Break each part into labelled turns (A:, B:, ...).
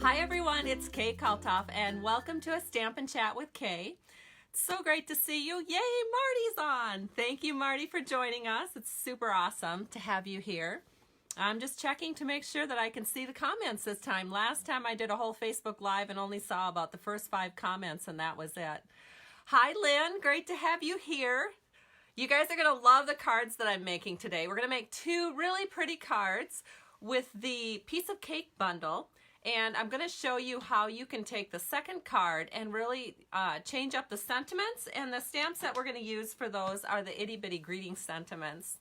A: Hi everyone, it's Kay Kalthoff and welcome to a Stampin' Chat with Kay. It's so great to see you. Yay, Marty's on! Thank you, Marty, for joining us. It's super awesome to have you here. I'm just checking to make sure that I can see the comments this time. Last time I did a whole Facebook Live and only saw about the first 5 comments and that was it. Hi Lynn, great to have you here. You guys are going to love the cards that I'm making today. We're going to make 2 really pretty cards with the piece of cake bundle. And I'm going to show you how you can take the second card and really change up the sentiments. And the stamps that we're going to use for those are the itty bitty greeting sentiments.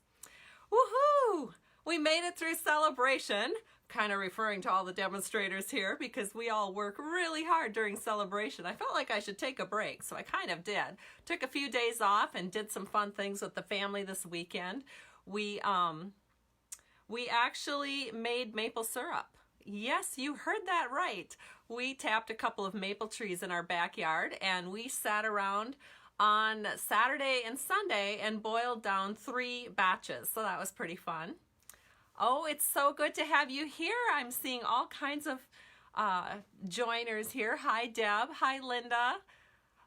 A: Woohoo! We made it through celebration. Kind of referring to all the demonstrators here because we all work really hard during celebration. I felt like I should take a break, so I kind of did. Took a few days off and did some fun things with the family this weekend. We actually made maple syrup. Yes, you heard that right. We tapped a couple of maple trees in our backyard and we sat around on Saturday and Sunday and boiled down 3 batches. So that was pretty fun. Oh, it's so good to have you here. I'm seeing all kinds of joiners here. Hi, Deb. Hi, Linda.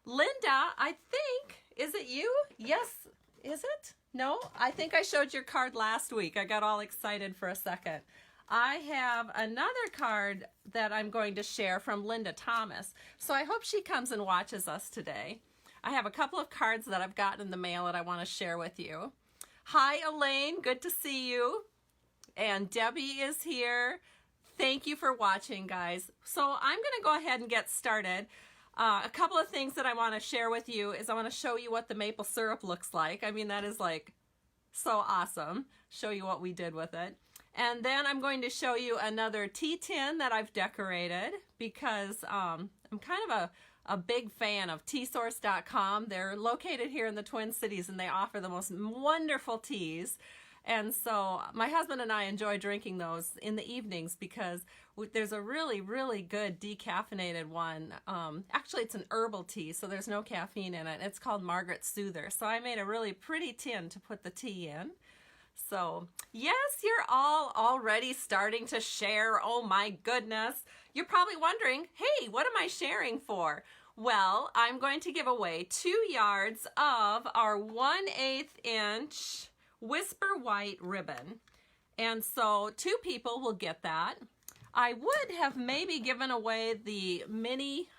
A: Linda, I think, is it you? Yes, is it? No? I think I showed your card last week. I got all excited for a second. I have another card that I'm going to share from Linda Thomas. So I hope she comes and watches us today. I have a couple of cards that I've gotten in the mail that I want to share with you. Hi, Elaine. Good to see you. And Debbie is here. Thank you for watching, guys. So I'm going to go ahead and get started. A couple of things that I want to share with you is I want to show you what the maple syrup looks like. I mean, that is like so awesome. Show you what we did with it. And then I'm going to show you another tea tin that I've decorated because I'm kind of a big fan of teasource.com. They're located here in the Twin Cities and they offer the most wonderful teas. And so my husband and I enjoy drinking those in the evenings because there's a really, really good decaffeinated one. Actually, it's an herbal tea, so there's no caffeine in it. It's called Margaret Soother. So I made a really pretty tin to put the tea in. So, yes, you're all already starting to share. Oh my goodness. You're probably wondering, hey, what am I sharing for? Well, I'm going to give away 2 yards of our 1/8 inch Whisper White ribbon. And so 2 people will get that. I would have maybe given away the mini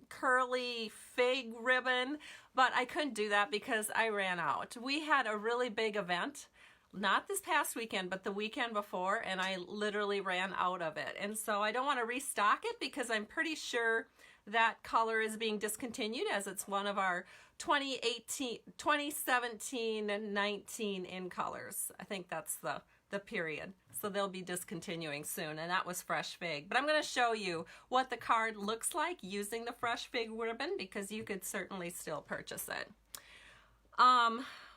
A: curly fig ribbon, but I couldn't do that because I ran out. We had a really big event. Not this past weekend, but the weekend before, and I literally ran out of it. And so I don't want to restock it because I'm pretty sure that color is being discontinued as it's one of our 2017 and 19 in colors. I think that's the period. So they'll be discontinuing soon, and that was fresh fig. But I'm going to show you what the card looks like using the fresh fig ribbon because you could certainly still purchase it.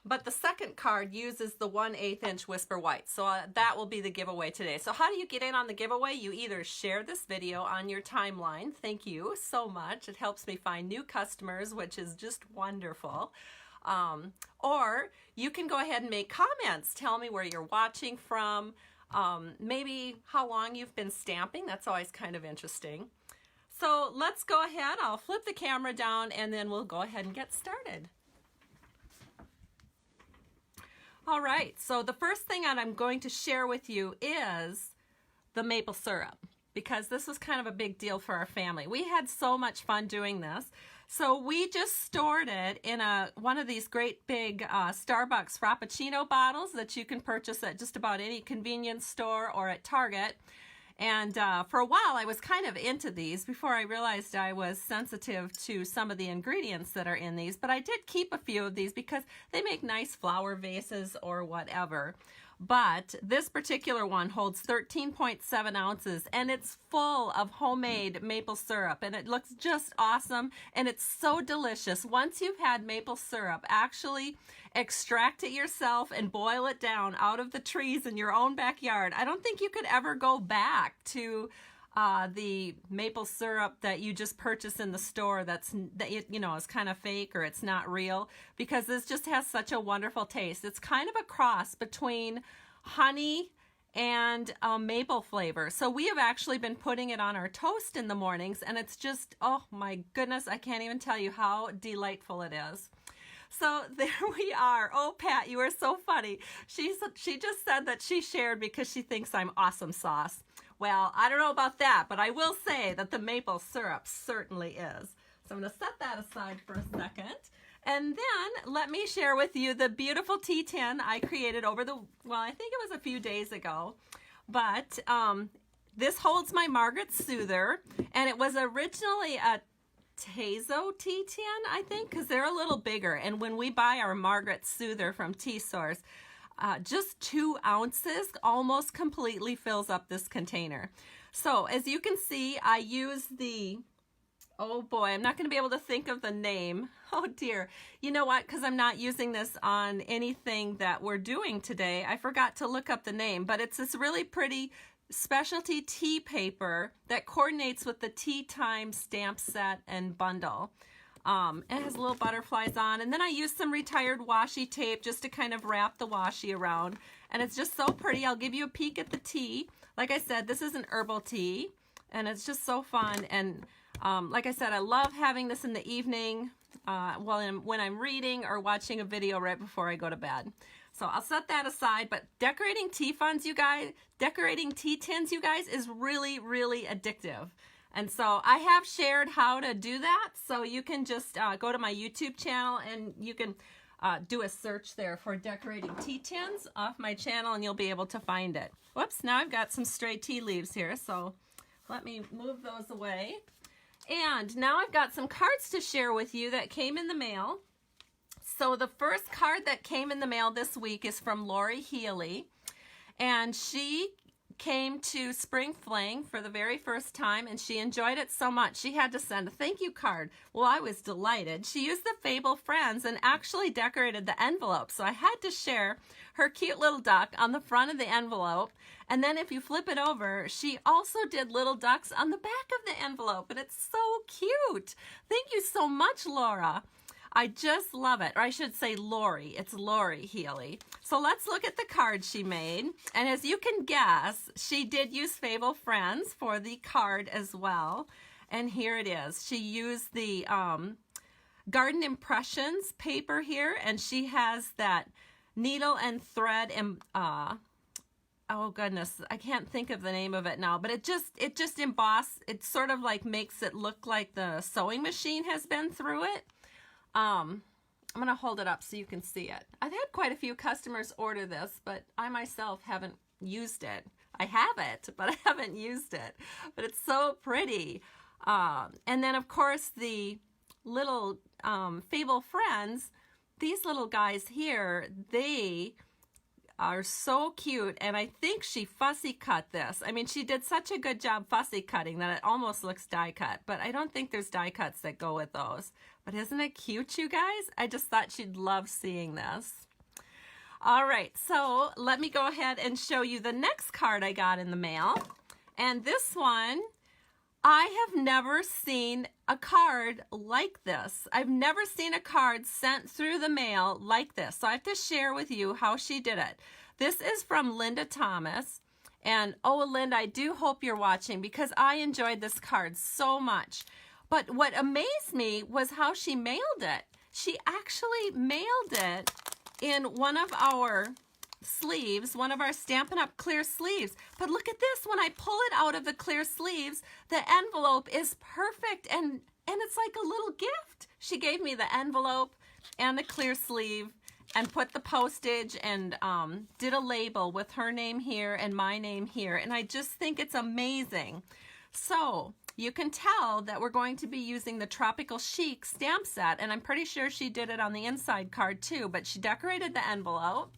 A: But the second card uses the 1/8 inch Whisper White. So that will be the giveaway today. So how do you get in on the giveaway? You either share this video on your timeline. Thank you so much. It helps me find new customers, which is just wonderful. Or you can go ahead and make comments. Tell me where you're watching from. Maybe how long you've been stamping. That's always kind of interesting. So let's go ahead. I'll flip the camera down and then we'll go ahead and get started. All right, so the first thing that I'm going to share with you is the maple syrup because this was kind of a big deal for our family. We had so much fun doing this. So we just stored it in one of these great big Starbucks Frappuccino bottles that you can purchase at just about any convenience store or at Target. And for a while, I was kind of into these before I realized I was sensitive to some of the ingredients that are in these. But I did keep a few of these because they make nice flower vases or whatever. But this particular one holds 13.7 ounces and it's full of homemade maple syrup and it looks just awesome and it's so delicious. Once you've had maple syrup, actually extract it yourself and boil it down out of the trees in your own backyard. I don't think you could ever go back to the maple syrup that you just purchase in the store that is kind of fake or it's not real, because this just has such a wonderful taste. It's kind of a cross between honey and maple flavor. So we have actually been putting it on our toast in the mornings, and it's just, oh my goodness, I can't even tell you how delightful it is. So there we are. Oh, Pat, you are so funny. She just said that she shared because she thinks I'm awesome sauce. Well, I don't know about that, but I will say that the maple syrup certainly is. So I'm going to set that aside for a second. And then let me share with you the beautiful tea tin I created over the, well, I think it was a few days ago. But this holds my Margaret Soother, and it was originally a Tazo tea tin, I think, because they're a little bigger. And when we buy our Margaret Soother from Tea Source, just 2 ounces almost completely fills up this container. So as you can see, I use the, oh boy, I'm not going to be able to think of the name. Oh dear. You know what? Because I'm not using this on anything that we're doing today, I forgot to look up the name, but it's this really pretty specialty tea paper that coordinates with the Tea Time stamp set and bundle. It has little butterflies on, and then I use some retired washi tape just to kind of wrap the washi around, and it's just so pretty. I'll give you a peek at the tea. Like I said, this is an herbal tea, and it's just so fun. And like I said, I love having this in the evening when I'm reading or watching a video right before I go to bed. So I'll set that aside, but decorating tea tins, you guys, is really, really addictive. And so I have shared how to do that, so you can just go to my YouTube channel and you can do a search there for decorating tea tins off my channel, and you'll be able to find it. Whoops, now I've got some stray tea leaves here, so let me move those away. And now I've got some cards to share with you that came in the mail. So the first card that came in the mail this week is from Lori Healy, and she came to Spring Fling for the very first time, and she enjoyed it so much she had to send a thank you card. Well, I was delighted. She used the Fable Friends and actually decorated the envelope, so I had to share her cute little duck on the front of the envelope, and then if you flip it over, she also did little ducks on the back of the envelope, and it's so cute. Thank you so much, Laura. I just love it. Or I should say Lori. It's Lori Healy. So let's look at the card she made. And as you can guess, she did use Fable Friends for the card as well. And here it is. She used the Garden Impressions paper here, and she has that needle and thread and oh goodness, I can't think of the name of it now, but it just emboss. It sort of like makes it look like the sewing machine has been through it. I'm going to hold it up so you can see it. I've had quite a few customers order this, but I myself haven't used it. I have it, but I haven't used it. But it's so pretty. And then, of course, the little Fable Friends, these little guys here, they are so cute, and I think she fussy cut this. I mean, she did such a good job fussy cutting that it almost looks die cut, but I don't think there's die cuts that go with those. But isn't it cute, you guys? I just thought she'd love seeing this. All right, so let me go ahead and show you the next card I got in the mail. And this one, I have never seen a card like this. I've never seen a card sent through the mail like this. So I have to share with you how she did it. This is from Linda Thomas. And oh, Linda, I do hope you're watching because I enjoyed this card so much. But what amazed me was how she mailed it. She actually mailed it in one of our sleeves, one of our Stampin' Up! Clear sleeves. But look at this, when I pull it out of the clear sleeves, the envelope is perfect, and it's like a little gift. She gave me the envelope and the clear sleeve and put the postage and did a label with her name here and my name here, and I just think it's amazing. So you can tell that we're going to be using the Tropical Chic stamp set, and I'm pretty sure she did it on the inside card too, but she decorated the envelope.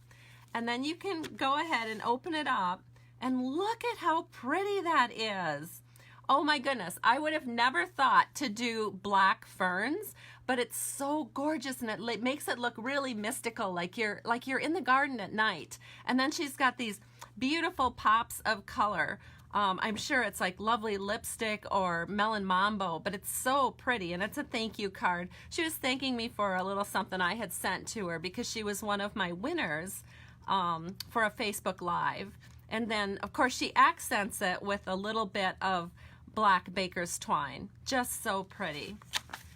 A: And then you can go ahead and open it up, and look at how pretty that is. Oh my goodness, I would have never thought to do black ferns, but it's so gorgeous, and it makes it look really mystical, like you're in the garden at night. And then she's got these beautiful pops of color. I'm sure it's like lovely lipstick or melon mambo, but it's so pretty, and it's a thank you card. She was thanking me for a little something I had sent to her because she was one of my winners for a Facebook Live. And then, of course, she accents it with a little bit of black baker's twine. Just so pretty.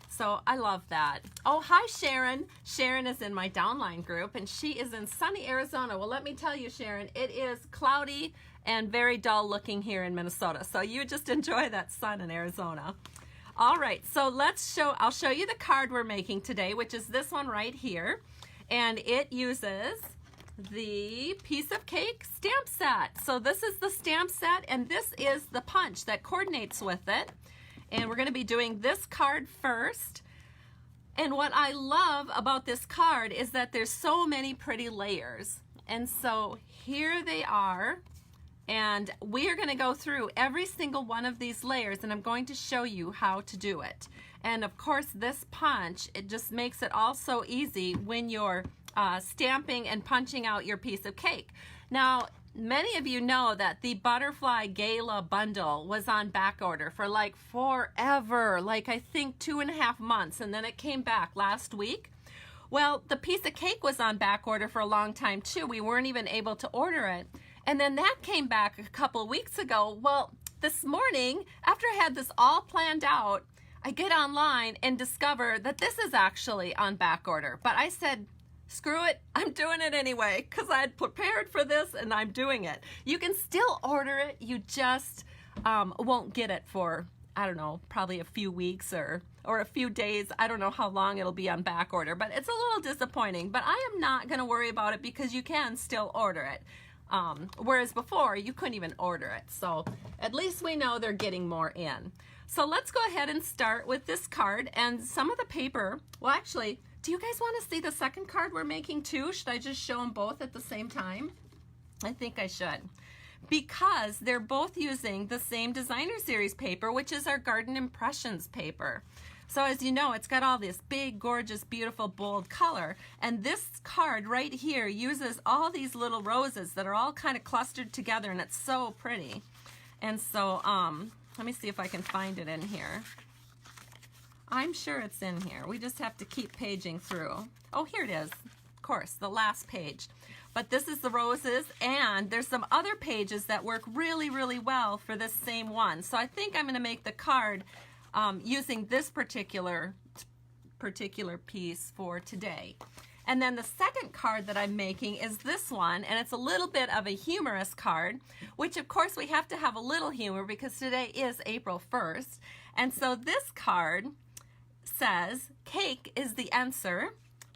A: So I love that. Oh, hi, Sharon. Sharon is in my downline group, and she is in sunny Arizona. Well, let me tell you, Sharon, it is cloudy and very dull looking here in Minnesota. So you just enjoy that sun in Arizona. All right, so I'll show you the card we're making today, which is this one right here. And it uses the piece of cake stamp set. So this is the stamp set, and this is the punch that coordinates with it. And we're going to be doing this card first. And what I love about this card is that there's so many pretty layers. And so here they are. And we are going to go through every single one of these layers, and I'm going to show you how to do it. And of course, this punch, it just makes it all so easy when you're stamping and punching out your piece of cake. Now, many of you know that the Butterfly Gala bundle was on back order for like forever, like I think 2.5 months, and then it came back last week. Well, the piece of cake was on back order for a long time too. We weren't even able to order it. And then that came back a couple weeks ago. Well, this morning, after I had this all planned out, I get online and discover that this is actually on back order. But I said, screw it, I'm doing it anyway, because I had prepared for this and I'm doing it. You can still order it, you just won't get it for, I don't know, probably a few weeks or a few days. I don't know how long it'll be on back order, but it's a little disappointing. But I am not going to worry about it because you can still order it. Whereas before, you couldn't even order it. So at least we know they're getting more in. So let's go ahead and start with this card. And some of the paper, well, actually, do you guys want to see the second card we're making too? Should I just show them both at the same time? I think I should. Because they're both using the same designer series paper, which is our Garden Impressions paper. So as you know, it's got all this big, gorgeous, beautiful, bold color. And this card right here uses all these little roses that are all kind of clustered together, and it's so pretty. And so, let me see if I can find it in here. I'm sure it's in here. We just have to keep paging through. Oh, here it is. Of course, the last page. But this is the roses, and there's some other pages that work really, really well for this same one. So I think I'm going to make the card using this particular piece for today. And then the second card that I'm making is this one, and it's a little bit of a humorous card, which of course we have to have a little humor because today is April 1st. And so this card says, cake is the answer.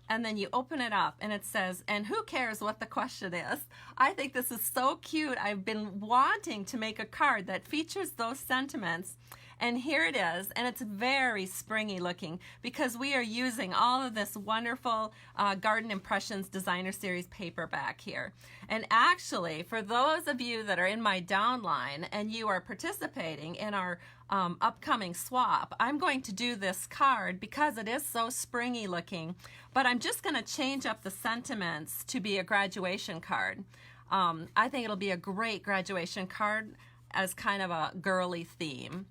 A: And then you open it up and it says, and who cares what the question is? I think this is so cute. I've been wanting to make a card that features those sentiments. And here it is, and it's very springy looking because we are using all of this wonderful Garden Impressions Designer Series paper back here. And actually, for those of you that are in my downline and you are participating in our upcoming swap, I'm going to do this card because it is so springy looking, but I'm just going to change up the sentiments to be a graduation card. I think it'll be a great graduation card as kind of a girly theme.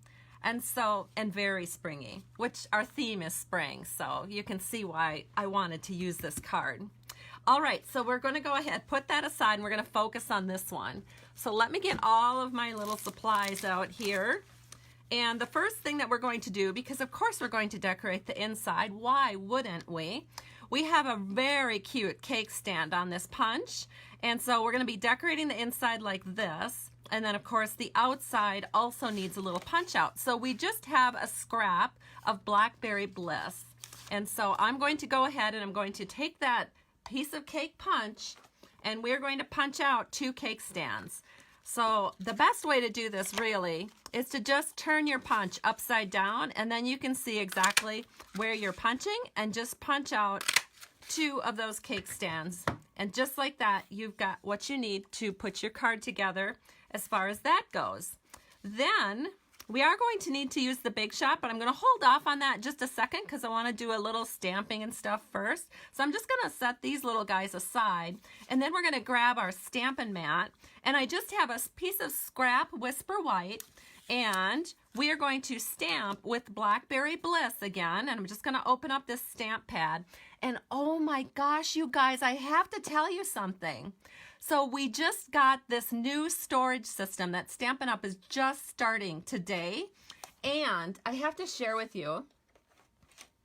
A: And very springy, which our theme is spring, so you can see why I wanted to use this card. All right, so we're going to go ahead, put that aside, and we're going to focus on this one. So let me get all of my little supplies out here. And the first thing that we're going to do, because of course we're going to decorate the inside, why wouldn't we? We have a very cute cake stand on this punch, and so we're going to be decorating the inside like this. And then, of course, the outside also needs a little punch out. So we just have a scrap of Blackberry Bliss. And so I'm going to go ahead and I'm going to take that piece of cake punch and we're going to punch out 2 cake stands. So the best way to do this really is to just turn your punch upside down, and then you can see exactly where you're punching and just punch out 2 of those cake stands. And just like that, you've got what you need to put your card together as far as that goes. Then we are going to need to use the Big Shot, but I'm going to hold off on that just a second because I want to do a little stamping and stuff first. So I'm just going to set these little guys aside, and then we're going to grab our Stampin' mat, and I just have a piece of scrap Whisper White, and we are going to stamp with Blackberry Bliss again, and I'm just going to open up this stamp pad. And oh my gosh, you guys, I have to tell you something. So we just got this new storage system that Stampin' Up! Is just starting today. And I have to share with you,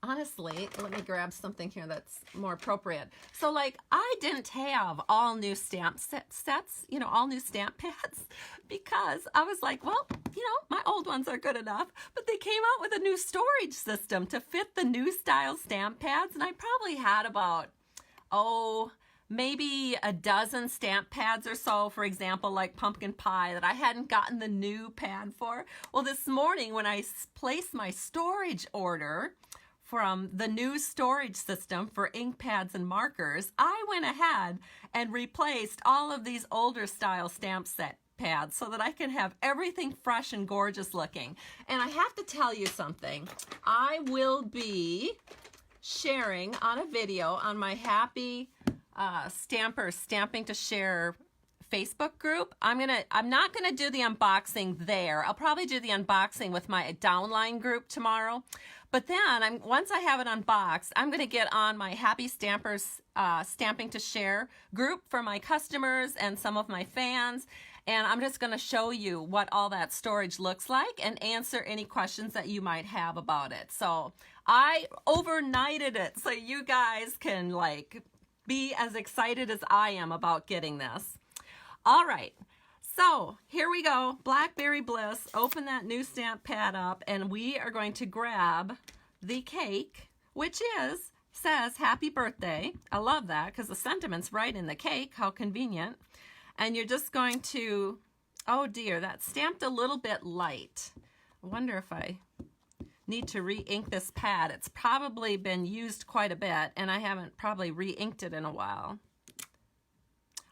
A: honestly, let me grab something here that's more appropriate. So like, I didn't have all new stamp sets, you know, all new stamp pads, because I was like, well, you know, my old ones are good enough, but they came out with a new storage system to fit the new style stamp pads. And I probably had about, maybe a dozen stamp pads or so, for example, like pumpkin pie, that I hadn't gotten the new pad for. Well, this morning when I placed my storage order from the new storage system for ink pads and markers, I went ahead and replaced all of these older style stamp set pads so that I can have everything fresh and gorgeous looking. And I have to tell you something. I will be sharing on a video on my Happy Stampers Stamping to Share Facebook group. I'm not gonna do the unboxing there. I'll probably do the unboxing with my downline group tomorrow. But then once I have it unboxed, I'm gonna get on my Happy Stampers Stamping to Share group for my customers and some of my fans. And I'm just gonna show you what all that storage looks like and answer any questions that you might have about it. So I overnighted it so you guys can like be as excited as I am about getting this. All right, so here we go. Blackberry Bliss, open that new stamp pad up, and we are going to grab the cake, which says happy birthday. I love that because the sentiment's right in the cake. How convenient. And you're just going to, oh dear, that's stamped a little bit light. I wonder if I need to re-ink this pad. It's probably been used quite a bit, and I haven't probably re-inked it in a while.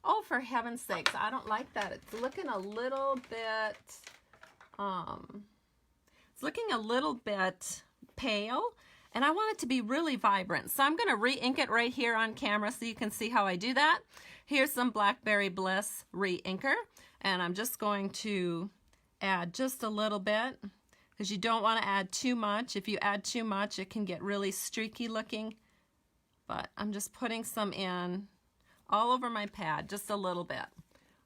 A: Oh, for heaven's sakes, I don't like that. It's looking a little bit, it's looking a little bit pale, and I want it to be really vibrant. So I'm gonna re-ink it right here on camera so you can see how I do that. Here's some Blackberry Bliss re-inker, and I'm just going to add just a little bit, because you don't want to add too much. If you add too much, it can get really streaky looking. But I'm just putting some in all over my pad, just a little bit.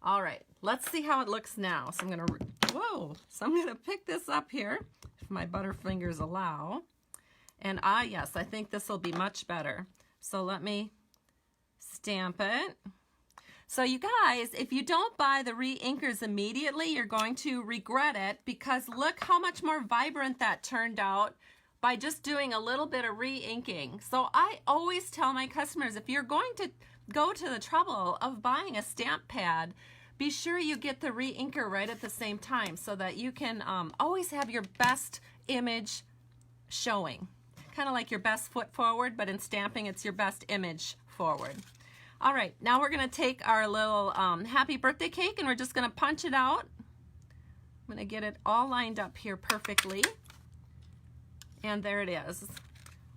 A: All right, let's see how it looks now. So I'm gonna pick this up here, if my butterfingers allow. And yes, I think this will be much better. So let me stamp it. So you guys, if you don't buy the re-inkers immediately, you're going to regret it, because look how much more vibrant that turned out by just doing a little bit of re-inking. So I always tell my customers, if you're going to go to the trouble of buying a stamp pad, be sure you get the re-inker right at the same time so that you can always have your best image showing. Kind of like your best foot forward, but in stamping, it's your best image forward. All right, now we're gonna take our little happy birthday cake and we're just gonna punch it out. I'm gonna get it all lined up here perfectly. And there it is.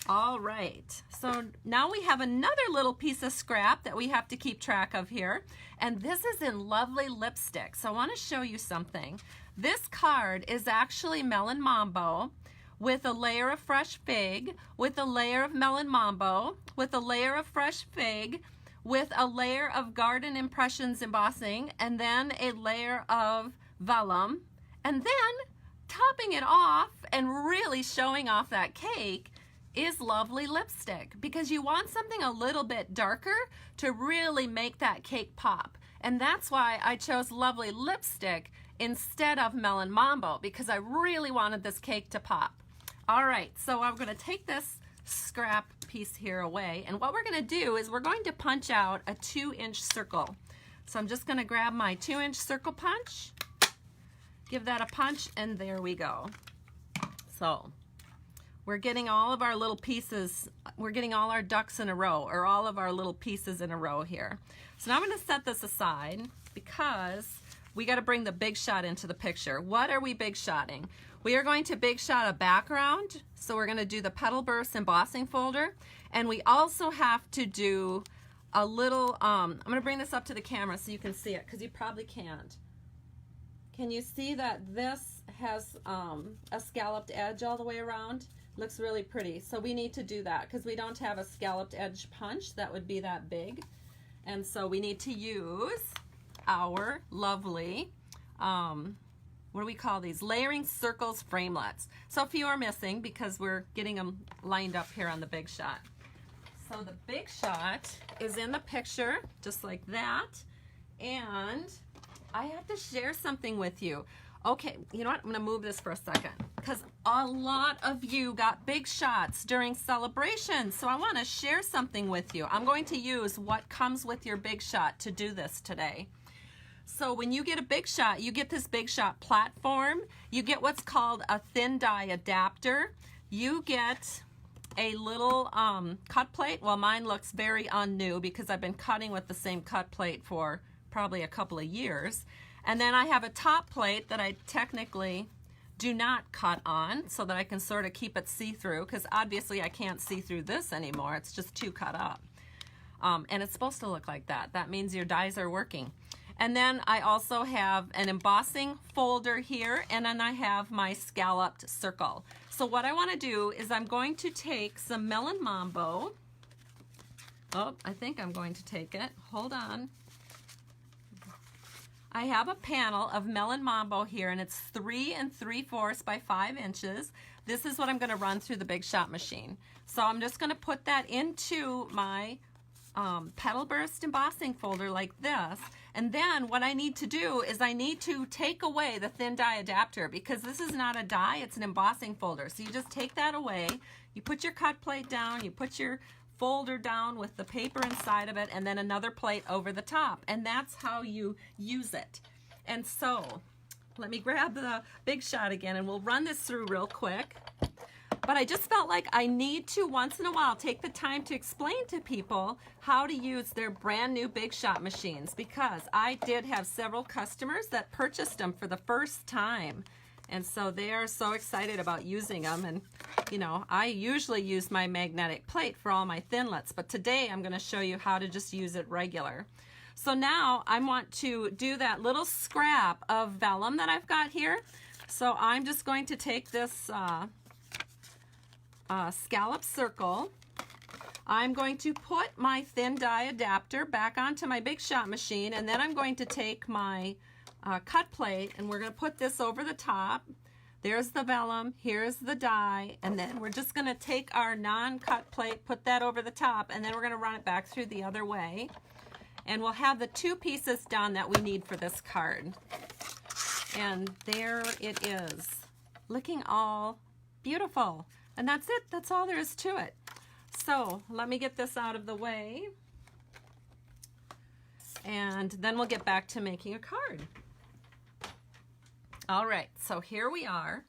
A: All right, so now we have another little piece of scrap that we have to keep track of here. And this is in lovely lipstick. So I wanna show you something. This card is actually Melon Mambo with a layer of fresh fig, with a layer of Melon Mambo, with a layer of fresh fig, with a layer of Garden Impressions embossing, and then a layer of vellum, and then topping it off and really showing off that cake is lovely lipstick, because you want something a little bit darker to really make that cake pop. And that's why I chose lovely lipstick instead of Melon Mambo, because I really wanted this cake to pop. All right, so I'm gonna take this scrap piece here away, and what we're going to do is we're going to punch out a 2-inch circle. So I'm just going to grab my 2-inch circle punch, give that a punch, and there we go. So we're getting all of our little pieces, we're getting all our ducks in a row, or all of our little pieces in a row here. So now I'm going to set this aside because we got to bring the big shot into the picture. What are we big shotting? We are going to big shot a background, so we're going to do the Petal Burst embossing folder, and we also have to do a little, I'm going to bring this up to the camera so you can see it, because you probably can't. Can you see that this has a scalloped edge all the way around? Looks really pretty. So we need to do that because we don't have a scalloped edge punch that would be that big. And so we need to use our lovely, what do we call these? Layering circles framelets. So a few are missing because we're getting them lined up here on the Big Shot. So the Big Shot is in the picture, just like that. And I have to share something with you. Okay, you know what? I'm gonna move this for a second because a lot of you got Big Shots during celebrations. So I wanna share something with you. I'm going to use what comes with your Big Shot to do this today. So when you get a Big Shot, you get this Big Shot platform. You get what's called a thin die adapter. You get a little cut plate. Well, mine looks very unnew because I've been cutting with the same cut plate for probably a couple of years. And then I have a top plate that I technically do not cut on so that I can sort of keep it see-through, because obviously I can't see through this anymore. It's just too cut up. And it's supposed to look like that. That means your dies are working. And then I also have an embossing folder here, and then I have my scalloped circle. So what I want to do is I'm going to take some Melon Mambo. Oh, I think I'm going to take it. Hold on. I have a panel of Melon Mambo here, and it's 3 3/4 by 5 inches. This is what I'm going to run through the Big Shot machine. So I'm just going to put that into my Petal Burst embossing folder like this. And then what I need to do is I need to take away the thin die adapter, because this is not a die, it's an embossing folder. So you just take that away, you put your cut plate down, you put your folder down with the paper inside of it, and then another plate over the top. And that's how you use it. And so let me grab the Big Shot again and we'll run this through real quick. But I just felt like I need to once in a while take the time to explain to people how to use their brand new Big Shot machines, because I did have several customers that purchased them for the first time. And so they are so excited about using them. And you know, I usually use my magnetic plate for all my thinlets, but today I'm going to show you how to just use it regular. So now I want to do that little scrap of vellum that I've got here. So I'm just going to take this scallop circle. I'm going to put my thin die adapter back onto my Big Shot machine, and then I'm going to take my cut plate and we're going to put this over the top. There's the vellum, here's the die, and then we're just going to take our non-cut plate, put that over the top, and then we're going to run it back through the other way. And we'll have the 2 pieces done that we need for this card. And there it is, looking all beautiful. And that's it, that's all there is to it. So let me get this out of the way, and then we'll get back to making a card. All right, so here we are.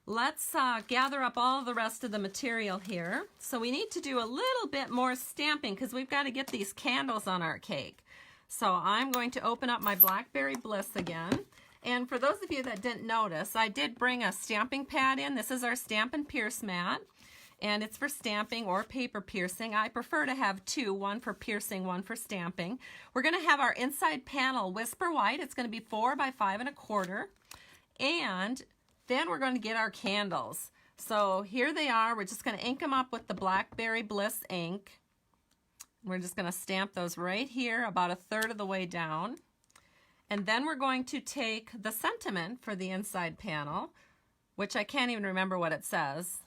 A: Let's gather up all the rest of the material here. So we need to do a little bit more stamping because we've got to get these candles on our cake. So I'm going to open up my Blackberry Bliss again. And for those of you that didn't notice, I did bring a stamping pad in. This is our Stampin' Pierce mat, and it's for stamping or paper piercing. I prefer to have 2, one for piercing, one for stamping. We're going to have our inside panel Whisper White. It's going to be 4 by 5 1/4. And then we're going to get our candles. So here they are. We're just going to ink them up with the Blackberry Bliss ink. We're just going to stamp those right here about 1/3 of the way down. And then we're going to take the sentiment for the inside panel, which I can't even remember what it says.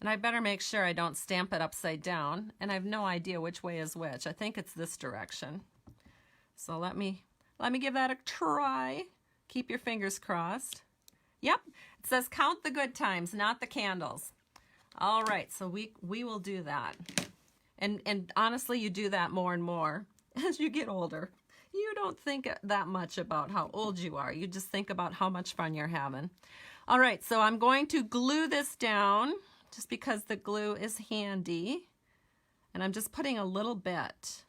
A: And I better make sure I don't stamp it upside down. And I have no idea which way is which. I think it's this direction. So let me give that a try. Keep your fingers crossed. Yep, it says count the good times, not the candles. All right, so we will do that. And honestly, you do that more and more as you get older. You don't think that much about how old you are. You just think about how much fun you're having. All right, so I'm going to glue this down just because the glue is handy. And I'm just putting a little bit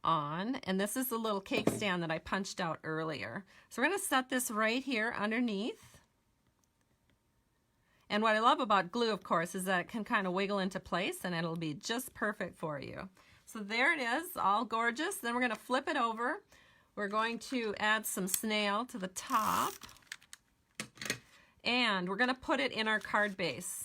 A: on, and this is the little cake stand that I punched out earlier. So we're going to set this right here underneath. And what I love about glue, of course, is that it can kind of wiggle into place and it'll be just perfect for you. So there it is, all gorgeous. Then we're going to flip it over. We're going to add some snail to the top, and we're going to put it in our card base.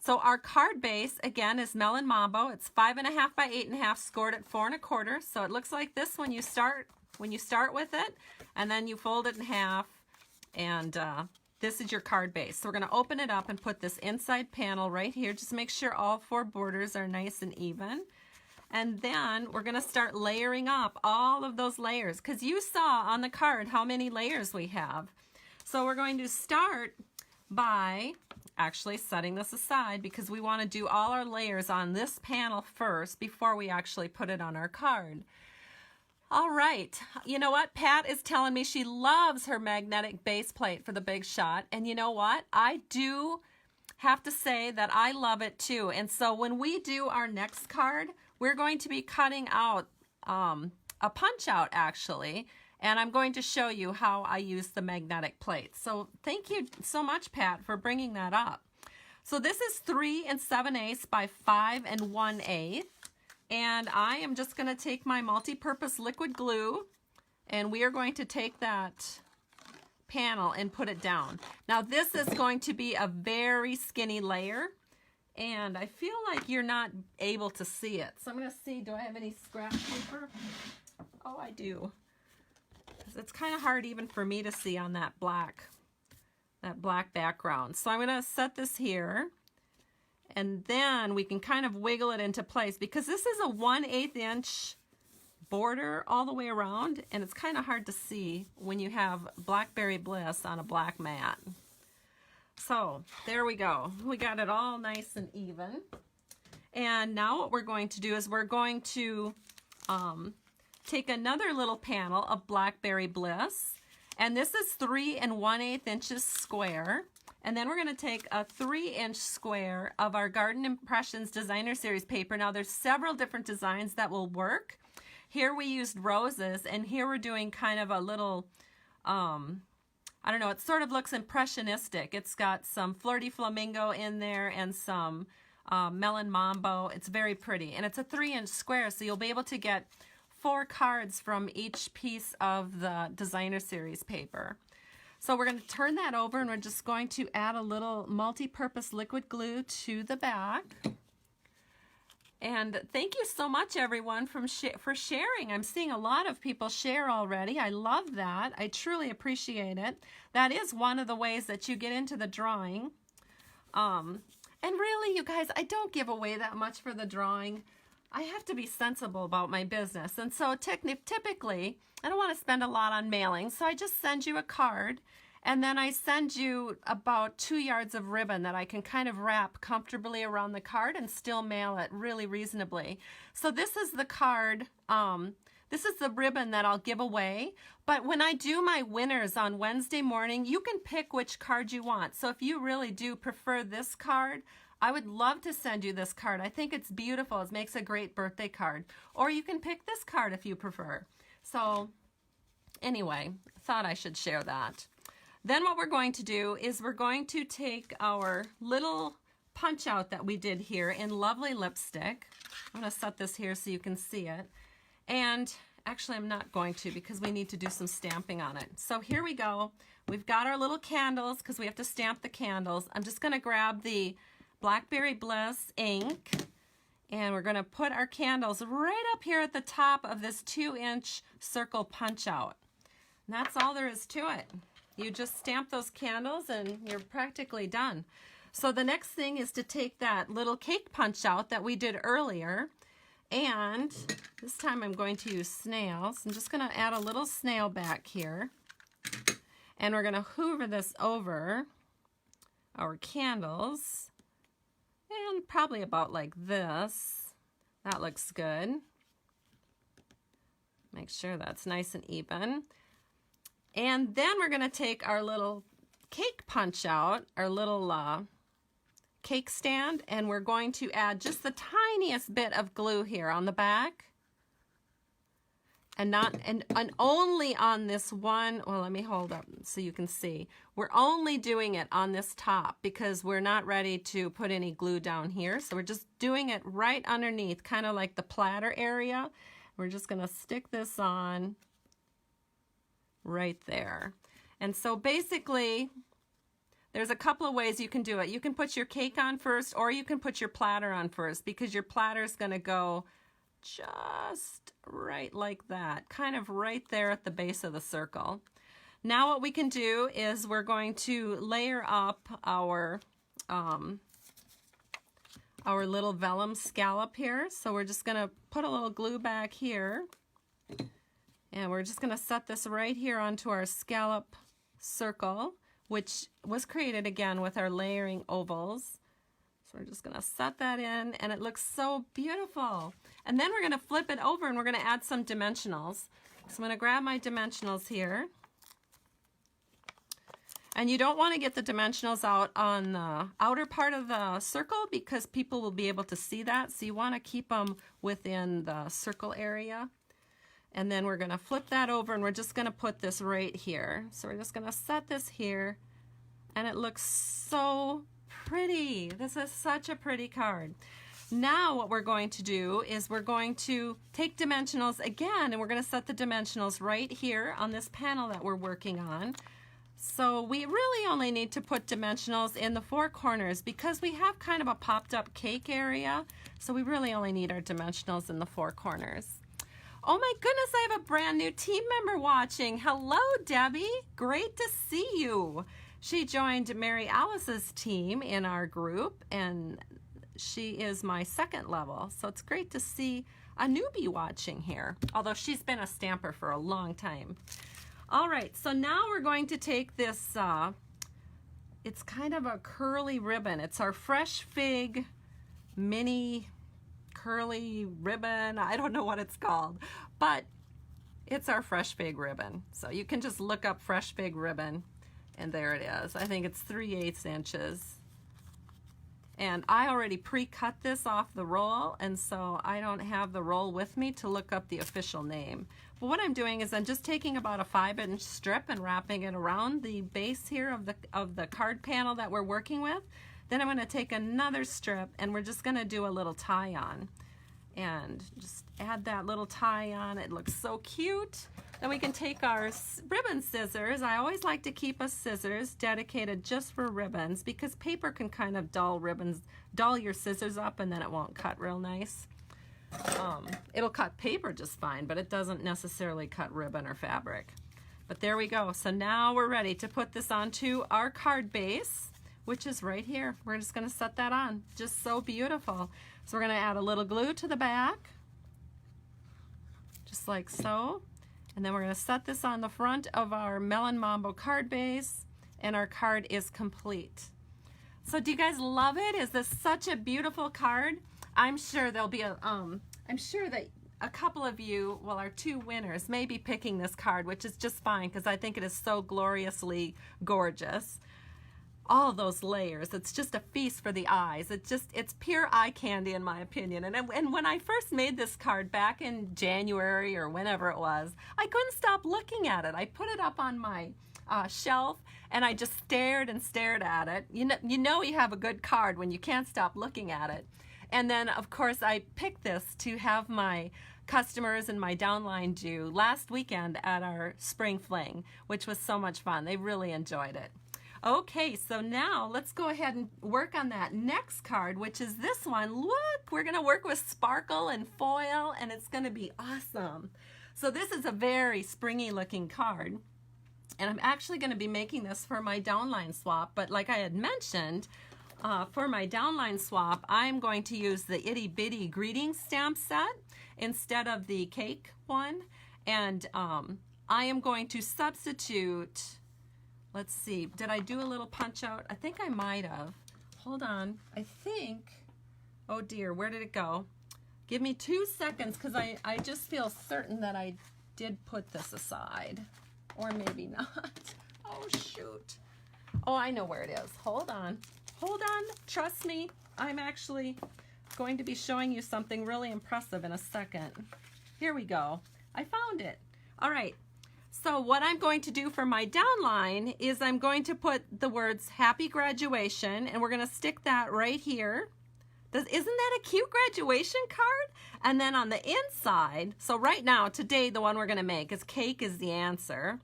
A: So our card base, again, is Melon Mambo. It's 5.5 by 8.5, scored at 4 1/4. So it looks like this when you start with it, and then you fold it in half, and this is your card base. So we're going to open it up and put this inside panel right here. Just make sure all 4 borders are nice and even. And then we're going to start layering up all of those layers, because you saw on the card how many layers we have. So we're going to start by actually setting this aside, because we want to do all our layers on this panel first before we actually put it on our card. All right, you know what? Pat is telling me she loves her magnetic base plate for the Big Shot, and you know what? I do have to say that I love it too. And so when we do our next card, we're going to be cutting out a punch out actually, and I'm going to show you how I use the magnetic plate. So thank you so much, Pat, for bringing that up. So this is 3 7/8 by 5 1/8. And I am just going to take my multi-purpose liquid glue, and we are going to take that panel and put it down. Now this is going to be a very skinny layer, and I feel like you're not able to see it. So I'm going to see, do I have any scrap paper? Oh, I do. It's kind of hard even for me to see on that black background. So I'm going to set this here, and then we can kind of wiggle it into place, because this is a 1/8 inch border all the way around, and it's kind of hard to see when you have Blackberry Bliss on a black mat. So there we go. We got it all nice and even. And now what we're going to do is we're going to take another little panel of Blackberry Bliss, and this is 3 1/8 inches square. And then we're going to take a 3-inch square of our Garden Impressions Designer Series paper. Now there's several different designs that will work. Here we used roses, and here we're doing kind of a little, I don't know, it sort of looks impressionistic. It's got some flirty flamingo in there and some melon mambo. It's very pretty, and it's a 3-inch square, so you'll be able to get 4 cards from each piece of the Designer Series paper. So we're going to turn that over, and we're just going to add a little multi-purpose liquid glue to the back. And thank you so much, everyone, for sharing. I'm seeing a lot of people share already. I love that. I truly appreciate it. That is one of the ways that you get into the drawing. And really, you guys, I don't give away that much for the drawing. I have to be sensible about my business. And so typically, I don't want to spend a lot on mailing, so I just send you a card, and then I send you about 2 yards of ribbon that I can kind of wrap comfortably around the card and still mail it really reasonably. So this is the card, this is the ribbon that I'll give away, but when I do my winners on Wednesday morning, you can pick which card you want. So if you really do prefer this card, I would love to send you this card. I think it's beautiful. It makes a great birthday card. Or you can pick this card if you prefer. So anyway, thought I should share that. Then what we're going to do is we're going to take our little punch out that we did here in Lovely Lipstick. I'm going to set this here so you can see it. And actually I'm not going to, because we need to do some stamping on it. So here we go. We've got our little candles because we have to stamp the candles. I'm just going to grab the Blackberry Bliss ink, and we're going to put our candles right up here at the top of this 2-inch circle punch out. And that's all there is to it. You just stamp those candles and you're practically done. So the next thing is to take that little cake punch out that we did earlier, and this time I'm going to use snails. I'm just going to add a little snail back here, and we're going to hoover this over our candles. And probably about like this. That looks good. Make sure that's nice and even. And then we're going to take our little cake punch out, our little cake stand, and we're going to add just the tiniest bit of glue here on the back. And only on this one, well, let me hold up so you can see. We're only doing it on this top because we're not ready to put any glue down here. So we're just doing it right underneath, kind of like the platter area. We're just going to stick this on right there. And so basically, There's a couple of ways you can do it. You can put your cake on first, or you can put your platter on first, because your platter is going to go just right like that, kind of right there at the base of the circle. Now what we can do is we're going to layer up our little vellum scallop here. So we're just going to put a little glue back here, and we're just going to set this right here onto our scallop circle, which was created again with our layering ovals. So we're just going to set that in, and it looks so beautiful. And then we're going to flip it over and we're going to add some dimensionals. So I'm going to grab my dimensionals here. And you don't want to get the dimensionals out on the outer part of the circle because people will be able to see that. So you want to keep them within the circle area. And then we're going to flip that over, and we're just going to put this right here. So we're just going to set this here, and it looks so pretty. This is such a pretty card. Now what we're going to do is we're going to take dimensionals again, and we're going to set the dimensionals right here on this panel that we're working on. So we really only need to put dimensionals in the four corners because we have kind of a popped up cake area. So we really only need our dimensionals in the four corners. Oh my goodness, I have a brand new team member watching. Hello, Debbie. Great to see you. She joined Mary Alice's team in our group, and she is my second level. So it's great to see a newbie watching here, although she's been a stamper for a long time. All right, so now we're going to take this, it's kind of a curly ribbon. It's our Fresh Fig mini curly ribbon. I don't know what it's called, but it's our Fresh Fig ribbon. So you can just look up Fresh Fig ribbon, and there it is. I think it's 3/8 inches. And I already pre-cut this off the roll, and so I don't have the roll with me to look up the official name. But what I'm doing is I'm just taking about a 5-inch strip and wrapping it around the base here of the card panel that we're working with. Then I'm going to take another strip, and we're just going to do a little tie on. And just add that little tie on. It looks so cute. Then we can take our ribbon scissors. I always like to keep a scissors dedicated just for ribbons because paper can kind of dull your scissors up, and then it won't cut real nice. It'll cut paper just fine, but it doesn't necessarily cut ribbon or fabric. But there we go. So now we're ready to put this onto our card base, which is right here. We're just going to set that on. Just so beautiful. So we're going to add a little glue to the back, just like so. And then we're going to set this on the front of our Melon Mambo card base, and our card is complete. So do you guys love it? Is this such a beautiful card? I'm sure there'll be I'm sure that a couple of you, well, our two winners, may be picking this card, which is just fine because I think it is so gloriously gorgeous. All of those layers, it's just a feast for the eyes. It's pure eye candy in my opinion. And when I first made this card back in January or whenever it was, I couldn't stop looking at it. I put it up on my shelf, and I just stared and stared at it. You know you have a good card when you can't stop looking at it. And then of course I picked this to have my customers and my downline do last weekend at our spring fling, which was so much fun. They really enjoyed it. Okay, so now let's go ahead and work on that next card, which is this one. Look, we're going to work with sparkle and foil, and it's going to be awesome. So this is a very springy looking card, and I'm actually going to be making this for my downline swap, but like I had mentioned, for my downline swap, I'm going to use the Itty Bitty Greeting stamp set instead of the cake one, and I am going to substitute. Let's see, did I do a little punch out? I think I might have. Hold on, I think, oh dear, where did it go? Give me 2 seconds because I just feel certain that I did put this aside. Or maybe not. Oh shoot. Oh, I know where it is. Hold on. Hold on, trust me. I'm actually going to be showing you something really impressive in a second. Here we go. I found it. All right. So what I'm going to do for my downline is I'm going to put the words Happy Graduation, and we're going to stick that right here. Isn't that a cute graduation card? And then on the inside, so right now, today, the one we're going to make is Cake is the Answer.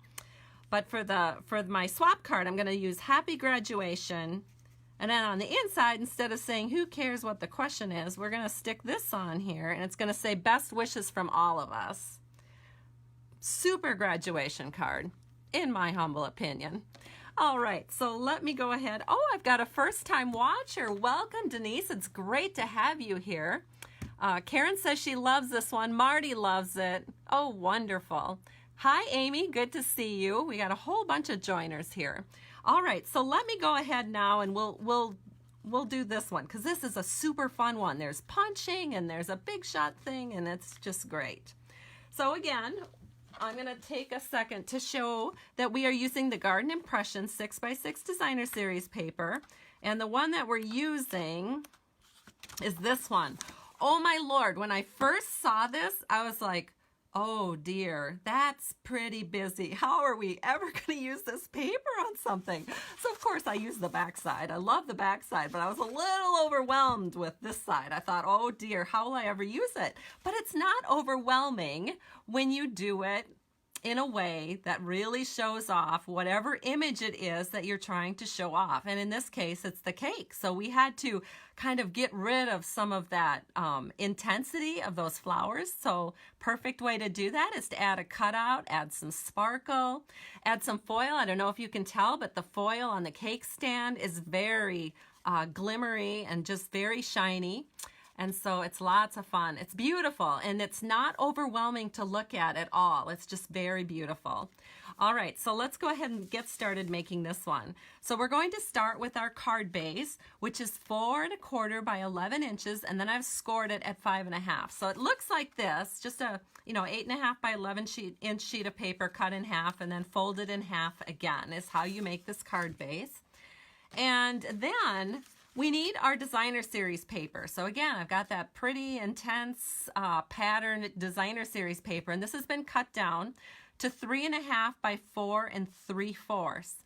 A: But for my swap card, I'm going to use Happy Graduation. And then on the inside, instead of saying who cares what the question is, we're going to stick this on here, and it's going to say best wishes from all of us. Super graduation card, in my humble opinion. All right, so let me go ahead. Oh, I've got a first-time watcher. Welcome, Denise. It's great to have you here. Karen says she loves this one. Marty loves it. Oh, wonderful. Hi, Amy. Good to see you. We got a whole bunch of joiners here. All right, so let me go ahead now, and we'll do this one, because this is a super fun one. There's punching, and there's a big shot thing, and it's just great. So again, I'm going to take a second to show that we are using the Garden Impression 6x6 Designer Series paper, and the one that we're using is this one. Oh my Lord, when I first saw this, I was like, oh dear, that's pretty busy. How are we ever going to use this paper on something? So of course I use the back side. I love the back side, but I was a little overwhelmed with this side. I thought, oh dear, how will I ever use it? But it's not overwhelming when you do it in a way that really shows off whatever image it is that you're trying to show off. And in this case, it's the cake. So we had to kind of get rid of some of that intensity of those flowers. So perfect way to do that is to add a cutout, add some sparkle, add some foil. I don't know if you can tell, but the foil on the cake stand is very glimmery and just very shiny. And so it's lots of fun. It's beautiful, and it's not overwhelming to look at all. It's just very beautiful. All right, so let's go ahead and get started making this one. So we're going to start with our card base, which is 4 1/4 by 11 inches, and then I've scored it at 5 1/2. So it looks like this, just a 8 1/2 by 11 inch sheet of paper cut in half and then folded in half again is how you make this card base. And then we need our Designer Series paper. So again, I've got that pretty intense pattern Designer Series paper, and this has been cut down to 3 1/2 by 4 3/4.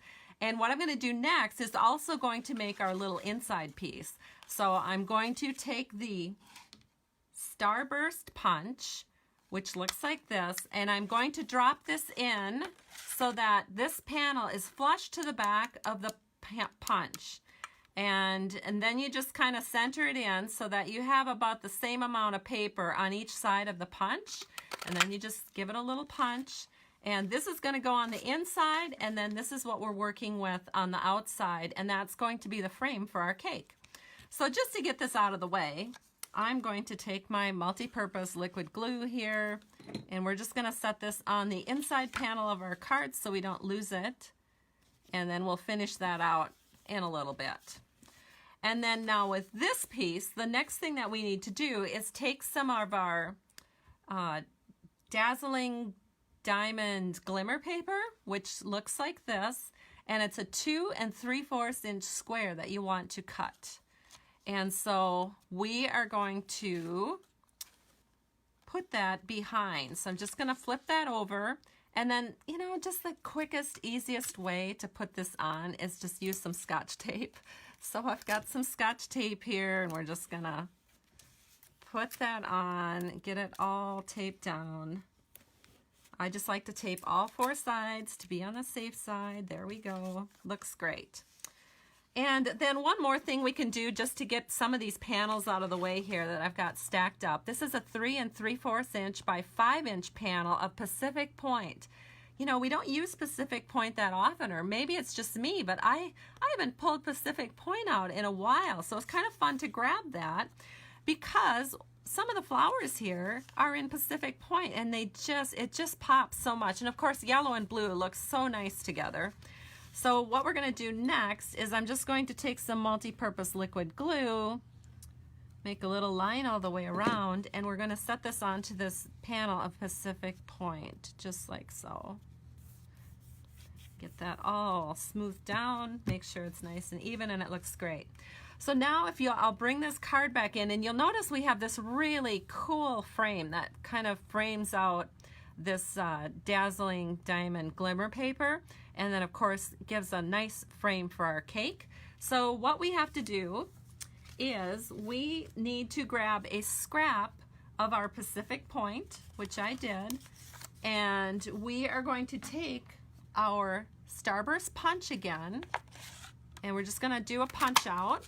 A: And what I'm going to do next is also going to make our little inside piece. So I'm going to take the Starburst Punch, which looks like this, and I'm going to drop this in so that this panel is flush to the back of the punch. And then you just kind of center it in so that you have about the same amount of paper on each side of the punch. And then you just give it a little punch. And this is going to go on the inside, and then this is what we're working with on the outside, and that's going to be the frame for our cake. So just to get this out of the way, I'm going to take my multi-purpose liquid glue here, and we're just going to set this on the inside panel of our card so we don't lose it. And then we'll finish that out in a little bit. And then now with this piece, the next thing that we need to do is take some of our dazzling diamond glimmer paper, which looks like this, and it's a 2 3/4 inch square that you want to cut. And so we are going to put that behind. So I'm just going to flip that over, and then, just the quickest, easiest way to put this on is just use some Scotch tape. So I've got some Scotch tape here, and we're just going to put that on, get it all taped down. I just like to tape all 4 sides to be on the safe side. There we go. Looks great. And then one more thing we can do just to get some of these panels out of the way here that I've got stacked up. This is a 3 3/4 inch by 5 inch panel of Pacific Point. We don't use Pacific Point that often, or maybe it's just me, but I haven't pulled Pacific Point out in a while. So it's kind of fun to grab that because some of the flowers here are in Pacific Point, and it just pops so much. And of course, yellow and blue looks so nice together. So what we're going to do next is I'm just going to take some multi-purpose liquid glue, make a little line all the way around, and we're going to set this onto this panel of Pacific Point, just like so. Get that all smoothed down, make sure it's nice and even, and it looks great. So now I'll bring this card back in, and you'll notice we have this really cool frame that kind of frames out this dazzling diamond glimmer paper, and then of course gives a nice frame for our cake. So what we have to do is we need to grab a scrap of our Pacific Point, which I did, and we are going to take our Starburst punch again, and we're just gonna do a punch out.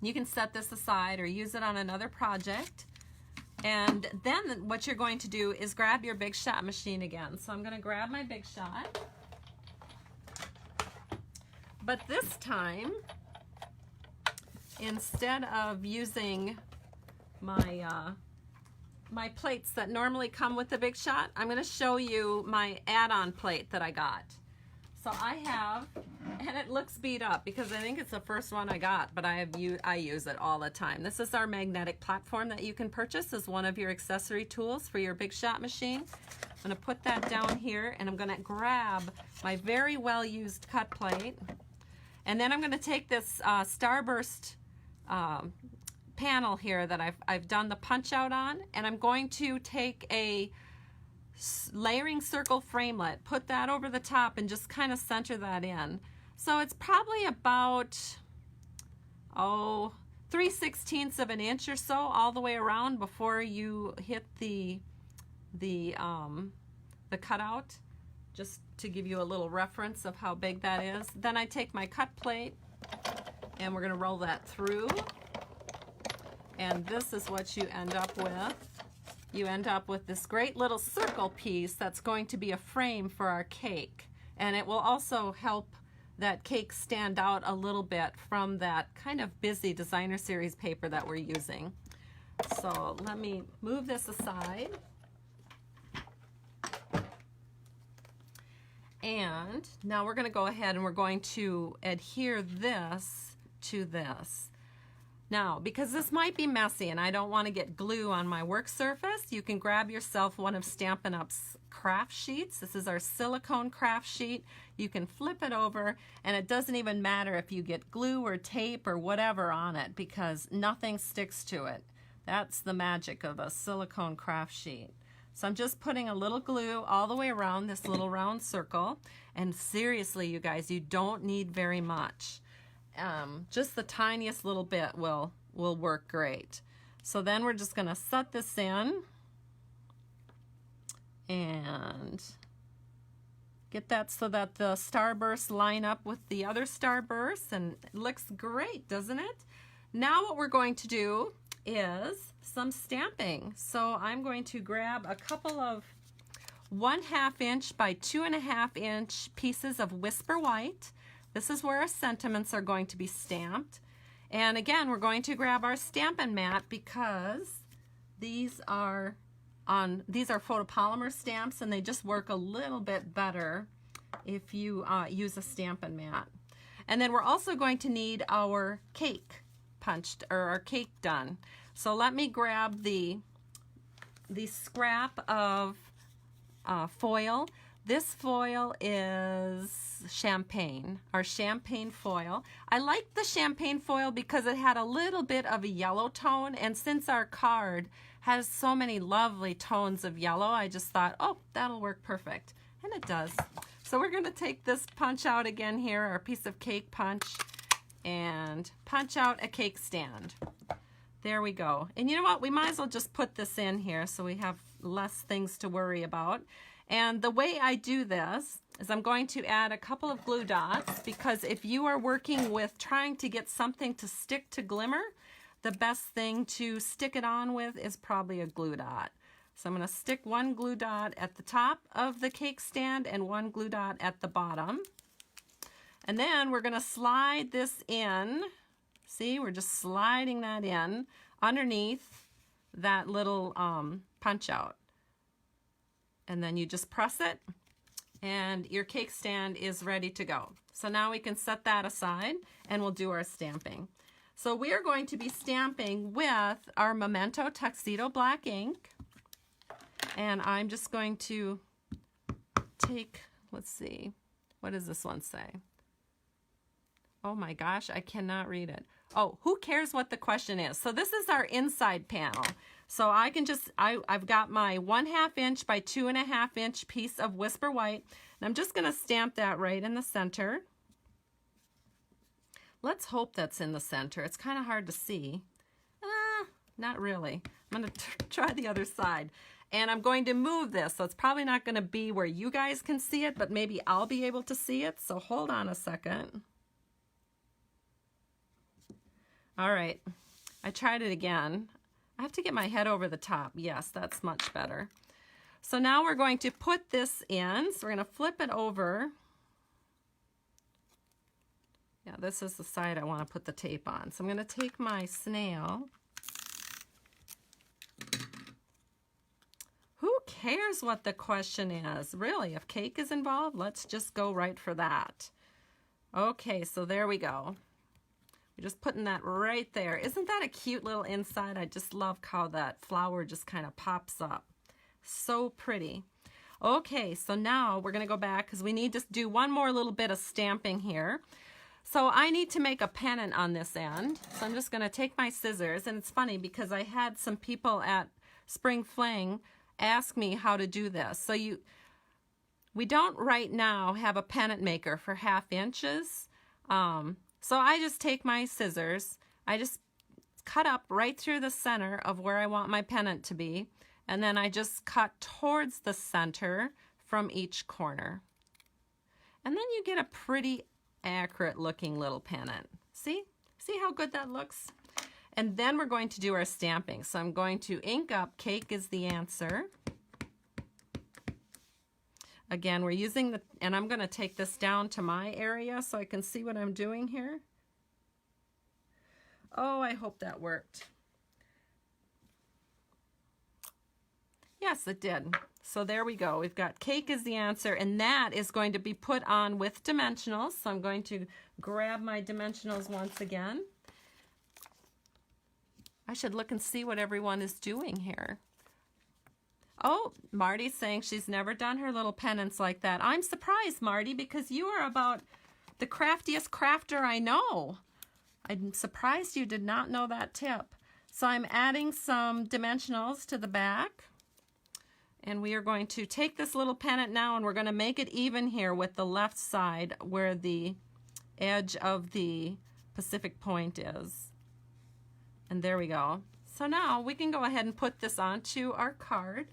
A: You can set this aside or use it on another project. And then what you're going to do is grab your Big Shot machine again. So I'm gonna grab my Big Shot. But this time, instead of using my my plates that normally come with the Big Shot, I'm going to show you my add-on plate that I got. So I have, and it looks beat up because I think it's the first one I got, but I use it all the time. This is our magnetic platform that you can purchase as one of your accessory tools for your Big Shot machine. I'm going to put that down here, and I'm going to grab my very well used cut plate, and then I'm going to take this Starburst panel here that I've done the punch out on, and I'm going to take a layering circle framelit, put that over the top, and just kind of center that in. So it's probably about 3/16 of an inch or so all the way around before you hit the cutout, just to give you a little reference of how big that is. Then I take my cut plate and we're going to roll that through. And this is what you end up with. You end up with this great little circle piece that's going to be a frame for our cake. And it will also help that cake stand out a little bit from that kind of busy designer series paper that we're using. So let me move this aside. And now we're going to go ahead and we're going to adhere this to this. Now, because this might be messy and I don't want to get glue on my work surface, you can grab yourself one of Stampin' Up's craft sheets. This is our silicone craft sheet. You can flip it over, and it doesn't even matter if you get glue or tape or whatever on it, because nothing sticks to it. That's the magic of a silicone craft sheet. So I'm just putting a little glue all the way around this little round circle. And seriously, you guys, you don't need very much. Just the tiniest little bit will work great. So then we're just going to set this in and get that so that the starbursts line up with the other starbursts, and it looks great, doesn't it? Now what we're going to do is some stamping. So I'm going to grab a couple of 1/2 inch by 2.5 inch pieces of Whisper White. This is where our sentiments are going to be stamped. And again, we're going to grab our Stampin' mat because these are photopolymer stamps, and they just work a little bit better if you use a Stampin' mat. And then we're also going to need our cake punched, or our cake done. So let me grab the scrap of foil. This foil is champagne, our champagne foil. I like the champagne foil because it had a little bit of a yellow tone, and since our card has so many lovely tones of yellow, I just thought, oh, that'll work perfect. And it does. So we're going to take this punch out again here, our piece of cake punch, and punch out a cake stand. There we go. And you know what? We might as well just put this in here so we have less things to worry about. And the way I do this is I'm going to add a couple of glue dots, because if you are working with trying to get something to stick to glimmer, the best thing to stick it on with is probably a glue dot. So I'm going to stick one glue dot at the top of the cake stand and one glue dot at the bottom. And then we're going to slide this in. See, we're just sliding that in underneath that little punch out. And then you just press it, and your cake stand is ready to go. So now we can set that aside, and we'll do our stamping. So we are going to be stamping with our Memento Tuxedo Black ink. And I'm just going to take, let's see, what does this one say? Oh my gosh, I cannot read it. Oh, who cares what the question is? So this is our inside panel. So I can just, I've got my 1/2 inch by 2.5 inch piece of Whisper White, and I'm just going to stamp that right in the center. Let's hope that's in the center. It's kind of hard to see. Not really. I'm going to try the other side. And I'm going to move this, so it's probably not going to be where you guys can see it, but maybe I'll be able to see it. So hold on a second. All right, I tried it again. I have to get my head over the top. Yes, that's much better. So now we're going to put this in. So we're going to flip it over. Yeah, this is the side I want to put the tape on. So I'm going to take my snail. Who cares what the question is? Really, if cake is involved, let's just go right for that. Okay, so there we go. We're just putting that right there. Isn't that a cute little inside? I just love how that flower just kind of pops up. So pretty. Okay, so now we're going to go back because we need to do one more little bit of stamping here. So I need to make a pennant on this end. So I'm just going to take my scissors, and it's funny because I had some people at Spring Fling ask me how to do this. So we don't right now have a pennant maker for 1/2 inches. So I just take my scissors, I just cut up right through the center of where I want my pennant to be, and then I just cut towards the center from each corner. And then you get a pretty accurate looking little pennant. See? See how good that looks? And then we're going to do our stamping. So I'm going to ink up Cake is the Answer. Again, we're using the, and I'm going to take this down to my area so I can see what I'm doing here. Oh, I hope that worked. Yes, it did. So there we go. We've got Cake is the Answer, and that is going to be put on with dimensionals. So I'm going to grab my dimensionals once again. I should look and see what everyone is doing here. Oh, Marty's saying she's never done her little pennants like that. I'm surprised, Marty, because you are about the craftiest crafter I know. I'm surprised you did not know that tip. So I'm adding some dimensionals to the back. And we are going to take this little pennant now, and we're going to make it even here with the left side where the edge of the Pacific Point is. And there we go. So now we can go ahead and put this onto our card.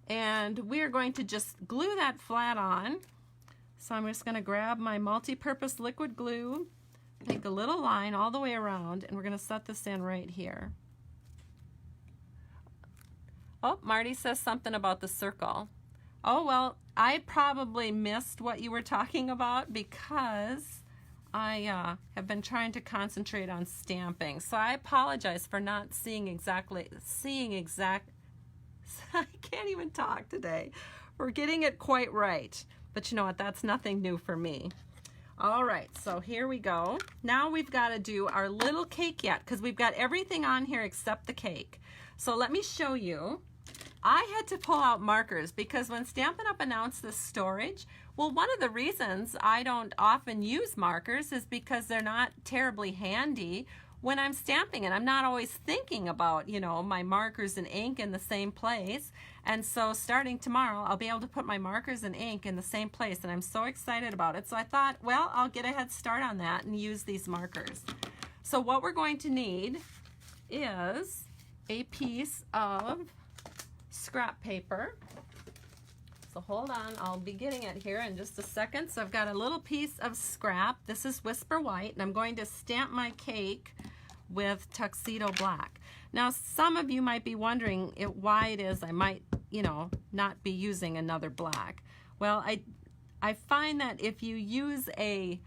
A: And we are going to just glue that flat on. So I'm just going to grab my multi-purpose liquid glue, make a little line all the way around, and we're going to set this in right here. Oh, Marty says something about the circle. Oh, well, I probably missed what you were talking about because I have been trying to concentrate on stamping. So I apologize for not seeing I can't even talk today. We're getting it quite right. But you know what? That's nothing new for me. All right, so here we go. Now we've got to do our little cake yet because we've got everything on here except the cake. So let me show you. I had to pull out markers because when Stampin' Up! Announced this storage, well, one of the reasons I don't often use markers is because they're not terribly handy when I'm stamping, and I'm not always thinking about, you know, my markers and ink in the same place. And so starting tomorrow, I'll be able to put my markers and ink in the same place, and I'm so excited about it. So I thought, well, I'll get a head start on that and use these markers. So what we're going to need is a piece of scrap paper. So hold on, I'll be getting it here in just a second. So I've got a little piece of scrap. This is Whisper White, and I'm going to stamp my cake with Tuxedo Black. Now, some of you might be wondering why it is I might, you know, not be using another black. Well, I find that if you use a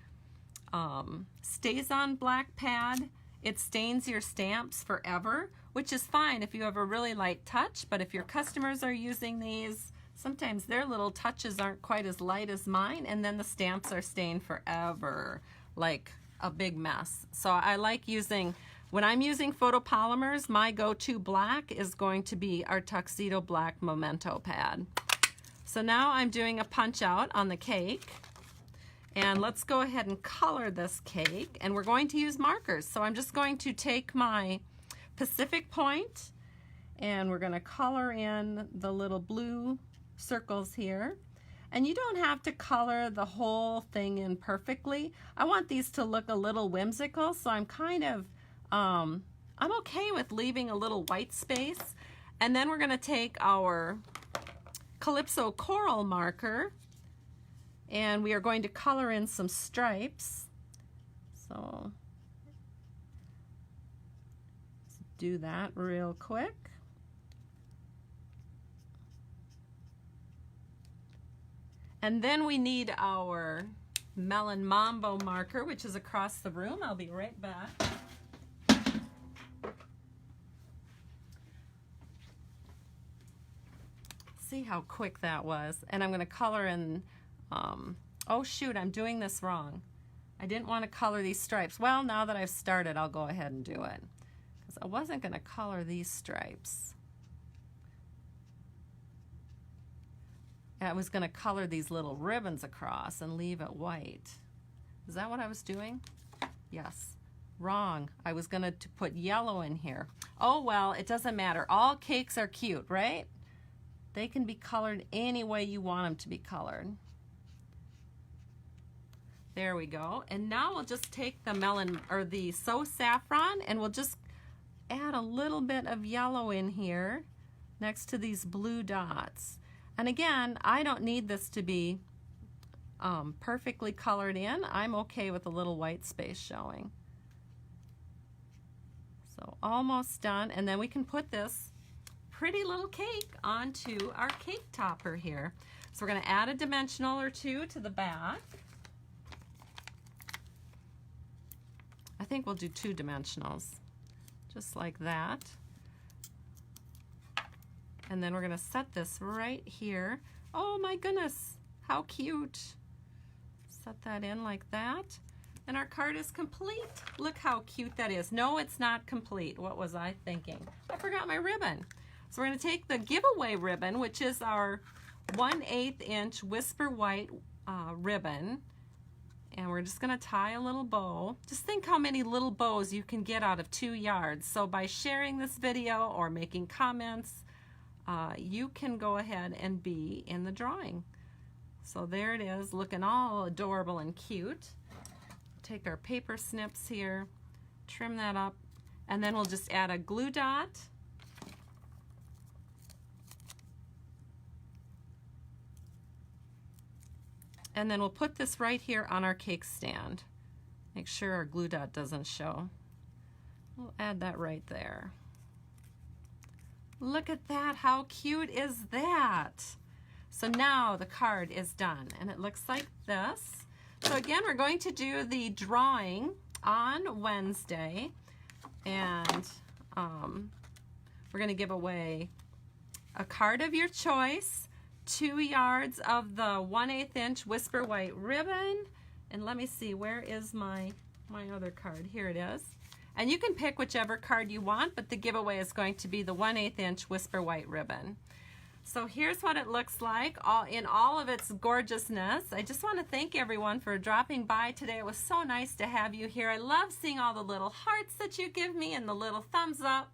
A: StazOn black pad, it stains your stamps forever, which is fine if you have a really light touch, but if your customers are using these, sometimes their little touches aren't quite as light as mine, and then the stamps are stained forever, like a big mess. So I like using, when I'm using photopolymers, my go-to black is going to be our Tuxedo Black Memento pad. So now I'm doing a punch out on the cake, and let's go ahead and color this cake, and we're going to use markers. So I'm just going to take my Pacific Point, and we're going to color in the little blue circles here. And you don't have to color the whole thing in perfectly. I want these to look a little whimsical, so I'm kind of, I'm okay with leaving a little white space. And then we're going to take our Calypso Coral marker and we are going to color in some stripes. So let's do that real quick. And then we need our Melon Mambo marker, which is across the room. I'll be right back. See how quick that was. And I'm going to color in, oh shoot, I'm doing this wrong. I didn't want to color these stripes. Well, now that I've started, I'll go ahead and do it. Because I wasn't going to color these stripes. I was going to color these little ribbons across and leave it white. Is that what I was doing? Yes. Wrong. I was going to put yellow in here. Oh, well, it doesn't matter. All cakes are cute, right? They can be colored any way you want them to be colored. There we go. And now we'll just take the melon or the So Saffron and we'll just add a little bit of yellow in here next to these blue dots. And again, I don't need this to be perfectly colored in. I'm okay with a little white space showing. So almost done. And then we can put this pretty little cake onto our cake topper here. So we're going to add a dimensional or two to the back. I think we'll do 2 dimensionals, just like that. And then we're going to set this right here. Oh my goodness, how cute. Set that in like that. And our card is complete. Look how cute that is. No, it's not complete. What was I thinking? I forgot my ribbon. So we're going to take the giveaway ribbon, which is our 1/8 inch Whisper White ribbon. And we're just going to tie a little bow. Just think how many little bows you can get out of 2 yards. So by sharing this video or making comments, you can go ahead and be in the drawing. So there it is, looking all adorable and cute. Take our paper snips here, trim that up, and then we'll just add a glue dot. And then we'll put this right here on our cake stand. Make sure our glue dot doesn't show. We'll add that right there. Look at that, how cute is that? So now the card is done and it looks like this. So again, we're going to do the drawing on Wednesday and we're going to give away a card of your choice, 2 yards of the 1/8 inch Whisper White ribbon, and let me see, where is my other card? Here it is. And you can pick whichever card you want, but the giveaway is going to be the 1/8 inch Whisper White ribbon. So here's what it looks like in all of its gorgeousness. I just want to thank everyone for dropping by today. It was so nice to have you here. I love seeing all the little hearts that you give me and the little thumbs up.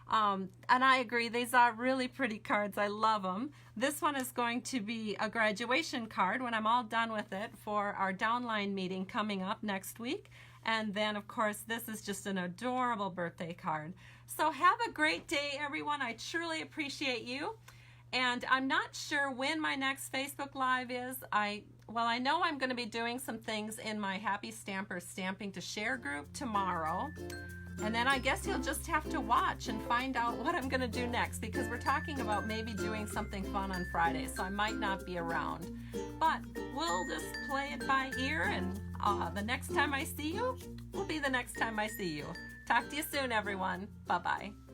A: And I agree, these are really pretty cards. I love them. This one is going to be a graduation card when I'm all done with it for our downline meeting coming up next week. And then, of course, this is just an adorable birthday card. So have a great day, everyone. I truly appreciate you. And I'm not sure when my next Facebook Live is. Well, I know I'm going to be doing some things in my Happy Stampers Stamping to Share group tomorrow. And then I guess you'll just have to watch and find out what I'm going to do next, because we're talking about maybe doing something fun on Friday, so I might not be around. But we'll just play it by ear, and the next time I see you will be the next time I see you. Talk to you soon, everyone. Bye-bye.